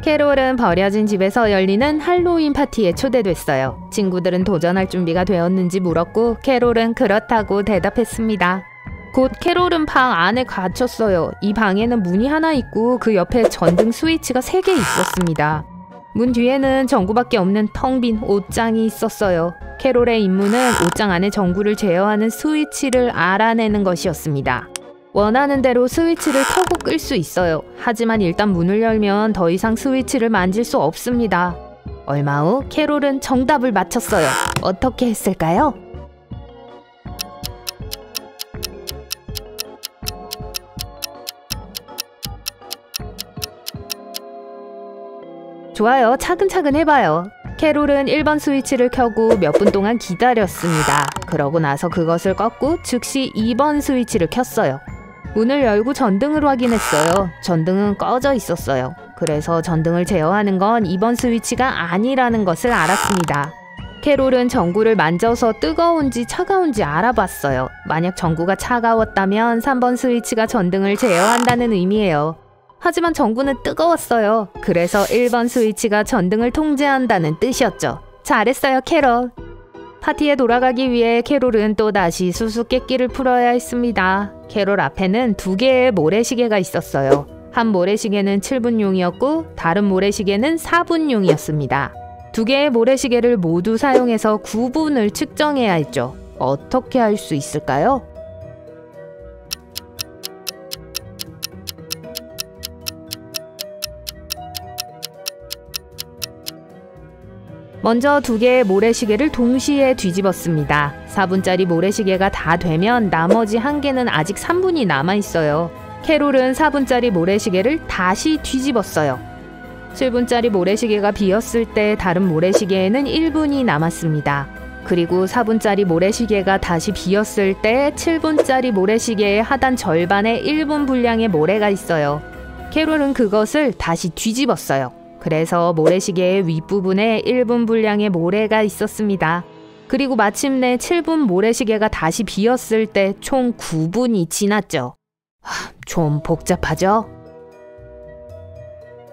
캐롤은 버려진 집에서 열리는 할로윈 파티에 초대됐어요. 친구들은 도전할 준비가 되었는지 물었고 캐롤은 그렇다고 대답했습니다. 곧 캐롤은 방 안에 갇혔어요. 이 방에는 문이 하나 있고 그 옆에 전등 스위치가 3개 있었습니다. 문 뒤에는 전구밖에 없는 텅 빈 옷장이 있었어요. 캐롤의 임무는 옷장 안에 전구를 제어하는 스위치를 알아내는 것이었습니다. 원하는 대로 스위치를 켜고 끌 수 있어요. 하지만 일단 문을 열면 더 이상 스위치를 만질 수 없습니다. 얼마 후 캐롤은 정답을 맞췄어요. 어떻게 했을까요? 좋아요. 차근차근 해봐요. 캐롤은 1번 스위치를 켜고 몇 분 동안 기다렸습니다. 그러고 나서 그것을 껐고 즉시 2번 스위치를 켰어요. 문을 열고 전등을 확인했어요. 전등은 꺼져 있었어요. 그래서 전등을 제어하는 건 2번 스위치가 아니라는 것을 알았습니다. 캐롤은 전구를 만져서 뜨거운지 차가운지 알아봤어요. 만약 전구가 차가웠다면 3번 스위치가 전등을 제어한다는 의미예요. 하지만 전구는 뜨거웠어요. 그래서 1번 스위치가 전등을 통제한다는 뜻이었죠. 잘했어요, 캐롤. 파티에 돌아가기 위해 캐롤은 또다시 수수께끼를 풀어야 했습니다. 캐롤 앞에는 2개의 모래시계가 있었어요. 한 모래시계는 7분용이었고 다른 모래시계는 4분용이었습니다. 2개의 모래시계를 모두 사용해서 9분을 측정해야 했죠. 어떻게 할 수 있을까요? 먼저 2개의 모래시계를 동시에 뒤집었습니다. 4분짜리 모래시계가 다 되면 나머지 1개는 아직 3분이 남아있어요. 캐롤은 4분짜리 모래시계를 다시 뒤집었어요. 7분짜리 모래시계가 비었을 때 다른 모래시계에는 1분이 남았습니다. 그리고 4분짜리 모래시계가 다시 비었을 때 7분짜리 모래시계의 하단 절반에 1분 분량의 모래가 있어요. 캐롤은 그것을 다시 뒤집었어요. 그래서 모래시계의 윗부분에 1분 분량의 모래가 있었습니다. 그리고 마침내 7분 모래시계가 다시 비었을 때 총 9분이 지났죠. 좀 복잡하죠?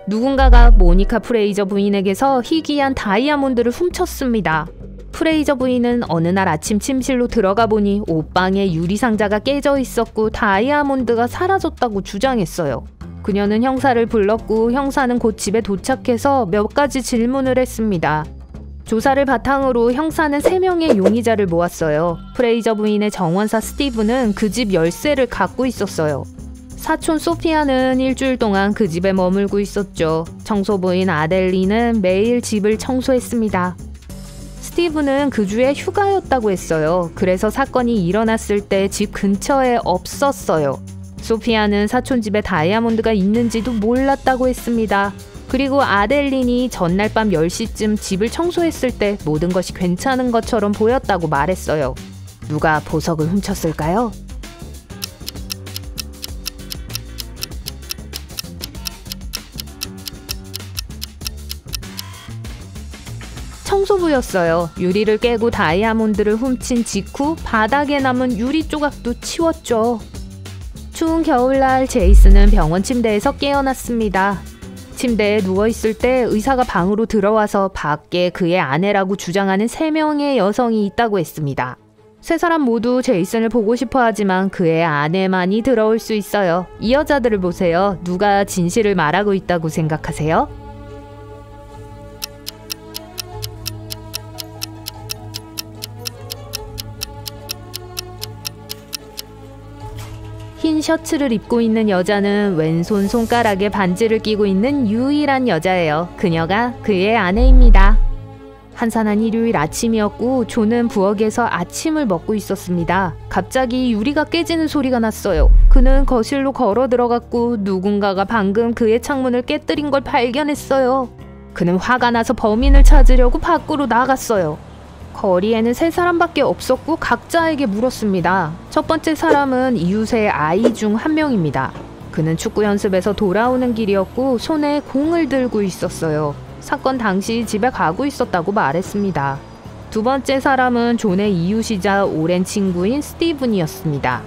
누군가가 모니카 프레이저 부인에게서 희귀한 다이아몬드를 훔쳤습니다. 프레이저 부인은 어느 날 아침 침실로 들어가 보니 옷방에 유리상자가 깨져 있었고 다이아몬드가 사라졌다고 주장했어요. 그녀는 형사를 불렀고 형사는 곧 집에 도착해서 몇 가지 질문을 했습니다. 조사를 바탕으로 형사는 3명의 용의자를 모았어요. 프레이저 부인의 정원사 스티브는 그 집 열쇠를 갖고 있었어요. 사촌 소피아는 일주일 동안 그 집에 머물고 있었죠. 청소부인 아델리는 매일 집을 청소했습니다. 스티브는 그 주에 휴가였다고 했어요. 그래서 사건이 일어났을 때 집 근처에 없었어요. 소피아는 사촌 집에 다이아몬드가 있는지도 몰랐다고 했습니다. 그리고 아델린이 전날 밤 10시쯤 집을 청소했을 때 모든 것이 괜찮은 것처럼 보였다고 말했어요. 누가 보석을 훔쳤을까요? 청소부였어요. 유리를 깨고 다이아몬드를 훔친 직후 바닥에 남은 유리 조각도 치웠죠. 추운 겨울날 제이슨은 병원 침대에서 깨어났습니다. 침대에 누워있을 때 의사가 방으로 들어와서 밖에 그의 아내라고 주장하는 3명의 여성이 있다고 했습니다. 3사람 모두 제이슨을 보고 싶어 하지만 그의 아내만이 들어올 수 있어요. 이 여자들을 보세요. 누가 진실을 말하고 있다고 생각하세요? 흰 셔츠를 입고 있는 여자는 왼손 손가락에 반지를 끼고 있는 유일한 여자예요. 그녀가 그의 아내입니다. 한산한 일요일 아침이었고 조는 부엌에서 아침을 먹고 있었습니다. 갑자기 유리가 깨지는 소리가 났어요. 그는 거실로 걸어 들어갔고 누군가가 방금 그의 창문을 깨뜨린 걸 발견했어요. 그는 화가 나서 범인을 찾으려고 밖으로 나갔어요. 거리에는 3사람밖에 없었고 각자에게 물었습니다. 첫 번째 사람은 이웃의 아이 중 한 명입니다. 그는 축구 연습에서 돌아오는 길이었고 손에 공을 들고 있었어요. 사건 당시 집에 가고 있었다고 말했습니다. 두 번째 사람은 존의 이웃이자 오랜 친구인 스티븐이었습니다.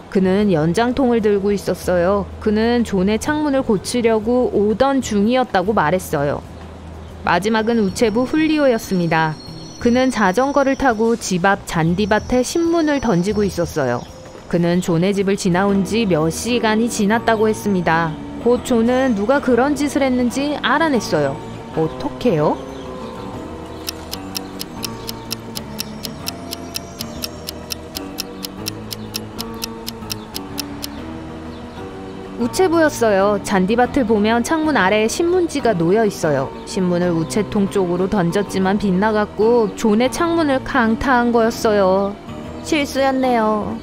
그는 연장통을 들고 있었어요. 그는 존의 창문을 고치려고 오던 중이었다고 말했어요. 마지막은 우체부 훌리오였습니다. 그는 자전거를 타고 집 앞 잔디밭에 신문을 던지고 있었어요. 그는 존의 집을 지나온 지 몇 시간이 지났다고 했습니다. 곧 존은 누가 그런 짓을 했는지 알아냈어요. 어떻게요? 우체부였어요. 잔디밭을 보면 창문 아래에 신문지가 놓여 있어요. 신문을 우체통 쪽으로 던졌지만 빗나갔고 존의 창문을 강타한 거였어요. 실수였네요.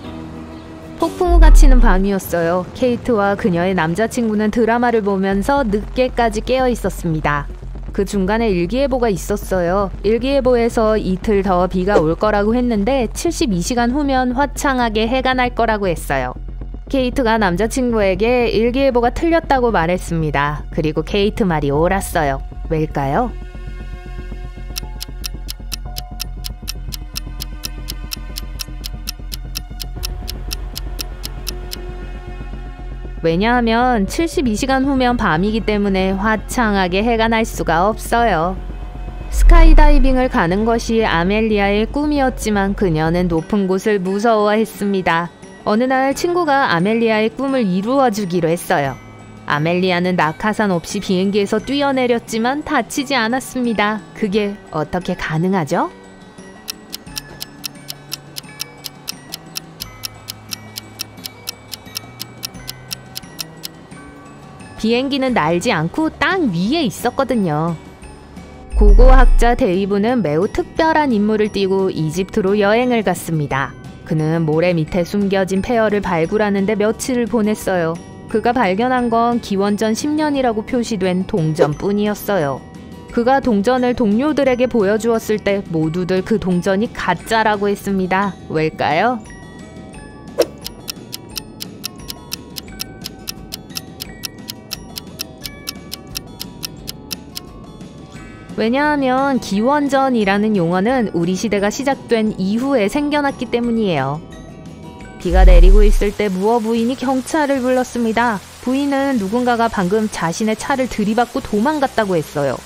폭풍우가 치는 밤이었어요. 케이트와 그녀의 남자친구는 드라마를 보면서 늦게까지 깨어 있었습니다. 그 중간에 일기예보가 있었어요. 일기예보에서 이틀 더 비가 올 거라고 했는데 72시간 후면 화창하게 해가 날 거라고 했어요. 케이트가 남자친구에게 일기예보가 틀렸다고 말했습니다. 그리고 케이트 말이 옳았어요. 왜일까요? 왜냐하면 72시간 후면 밤이기 때문에 화창하게 해가 날 수가 없어요. 스카이다이빙을 가는 것이 아멜리아의 꿈이었지만 그녀는 높은 곳을 무서워했습니다. 어느 날 친구가 아멜리아의 꿈을 이루어주기로 했어요. 아멜리아는 낙하산 없이 비행기에서 뛰어내렸지만 다치지 않았습니다. 그게 어떻게 가능하죠? 비행기는 날지 않고 땅 위에 있었거든요. 고고학자 데이브는 매우 특별한 임무를 띠고 이집트로 여행을 갔습니다. 그는 모래 밑에 숨겨진 폐허를 발굴하는데 며칠을 보냈어요. 그가 발견한 건 기원전 10년이라고 표시된 동전뿐이었어요. 그가 동전을 동료들에게 보여주었을 때 모두들 그 동전이 가짜라고 했습니다. 왜일까요? 왜냐하면 기원전이라는 용어는 우리 시대가 시작된 이후에 생겨났기 때문이에요. 비가 내리고 있을 때 무어 부인이 경찰을 불렀습니다. 부인은 누군가가 방금 자신의 차를 들이받고 도망갔다고 했어요.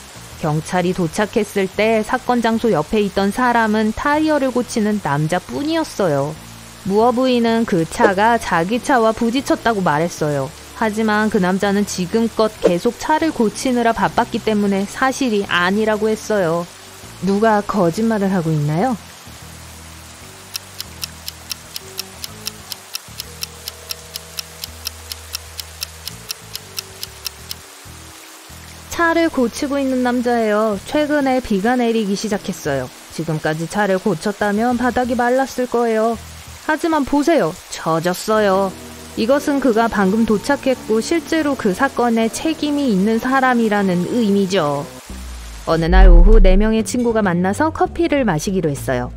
경찰이 도착했을 때 사건 장소 옆에 있던 사람은 타이어를 고치는 남자뿐이었어요. 무어 부인은 그 차가 자기 차와 부딪혔다고 말했어요. 하지만 그 남자는 지금껏 계속 차를 고치느라 바빴기 때문에 사실이 아니라고 했어요. 누가 거짓말을 하고 있나요? 차를 고치고 있는 남자예요. 최근에 비가 내리기 시작했어요. 지금까지 차를 고쳤다면 바닥이 말랐을 거예요. 하지만 보세요. 젖었어요. 이것은 그가 방금 도착했고 실제로 그 사건에 책임이 있는 사람이라는 의미죠. 어느 날 오후 4명의 친구가 만나서 커피를 마시기로 했어요.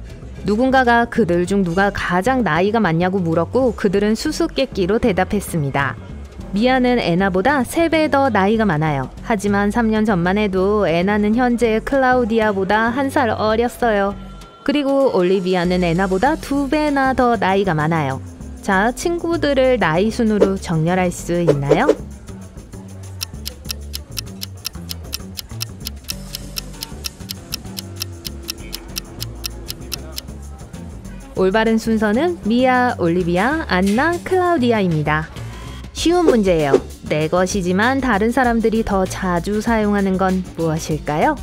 누군가가 그들 중 누가 가장 나이가 많냐고 물었고 그들은 수수께끼로 대답했습니다. 미아는 애나보다 3배 더 나이가 많아요. 하지만 3년 전만 해도 애나는 현재의 클라우디아보다 1살 어렸어요. 그리고 올리비아는 애나보다 2배나 더 나이가 많아요. 자, 친구들을 나이 순으로 정렬할 수 있나요? 올바른 순서는 미아, 올리비아, 안나, 클라우디아입니다. 쉬운 문제예요. 내 것이지만 다른 사람들이 더 자주 사용하는 건 무엇일까요?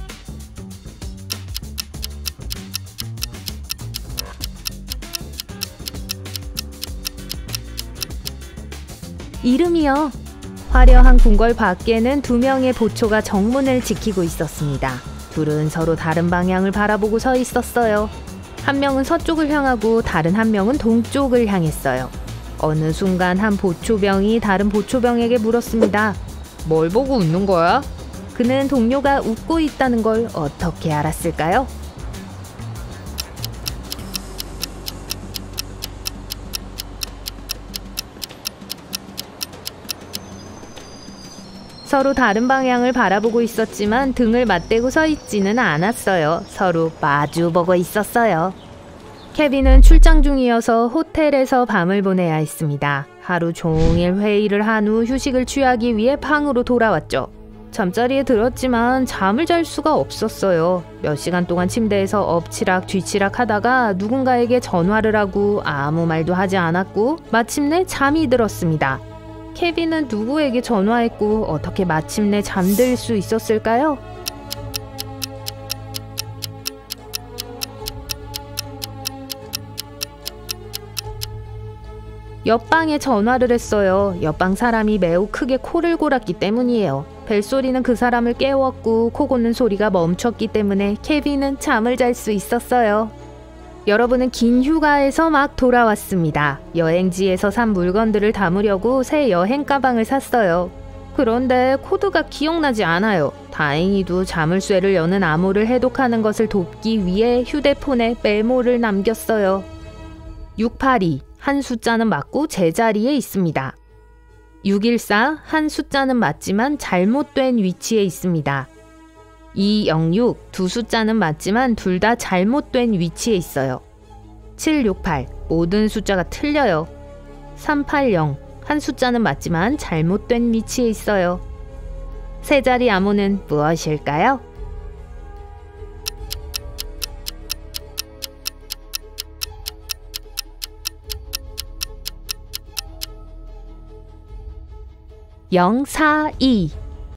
이름이요. 화려한 궁궐 밖에는 2명의 보초가 정문을 지키고 있었습니다. 둘은 서로 다른 방향을 바라보고 서 있었어요. 한 명은 서쪽을 향하고 다른 한 명은 동쪽을 향했어요. 어느 순간 한 보초병이 다른 보초병에게 물었습니다. 뭘 보고 웃는 거야? 그는 동료가 웃고 있다는 걸 어떻게 알았을까요? 서로 다른 방향을 바라보고 있었지만 등을 맞대고 서 있지는 않았어요. 서로 마주보고 있었어요. 케빈은 출장 중이어서 호텔에서 밤을 보내야 했습니다. 하루 종일 회의를 한 후 휴식을 취하기 위해 방으로 돌아왔죠. 잠자리에 들었지만 잠을 잘 수가 없었어요. 몇 시간 동안 침대에서 엎치락 뒤치락 하다가 누군가에게 전화를 하고 아무 말도 하지 않았고 마침내 잠이 들었습니다. 케빈은 누구에게 전화했고 어떻게 마침내 잠들 수 있었을까요? 옆방에 전화를 했어요. 옆방 사람이 매우 크게 코를 골았기 때문이에요. 벨소리는 그 사람을 깨웠고 코 고는 소리가 멈췄기 때문에 케빈은 잠을 잘 수 있었어요. 여러분은 긴 휴가에서 막 돌아왔습니다. 여행지에서 산 물건들을 담으려고 새 여행 가방을 샀어요. 그런데 코드가 기억나지 않아요. 다행히도 자물쇠를 여는 암호를 해독하는 것을 돕기 위해 휴대폰에 메모를 남겼어요. 682 한 숫자는 맞고 제자리에 있습니다. 614 한 숫자는 맞지만 잘못된 위치에 있습니다. 206 두 숫자는 맞지만 둘 다 잘못된 위치에 있어요. 768 모든 숫자가 틀려요. 380 한 숫자는 맞지만 잘못된 위치에 있어요. 세 자리 암호는 무엇일까요? (042)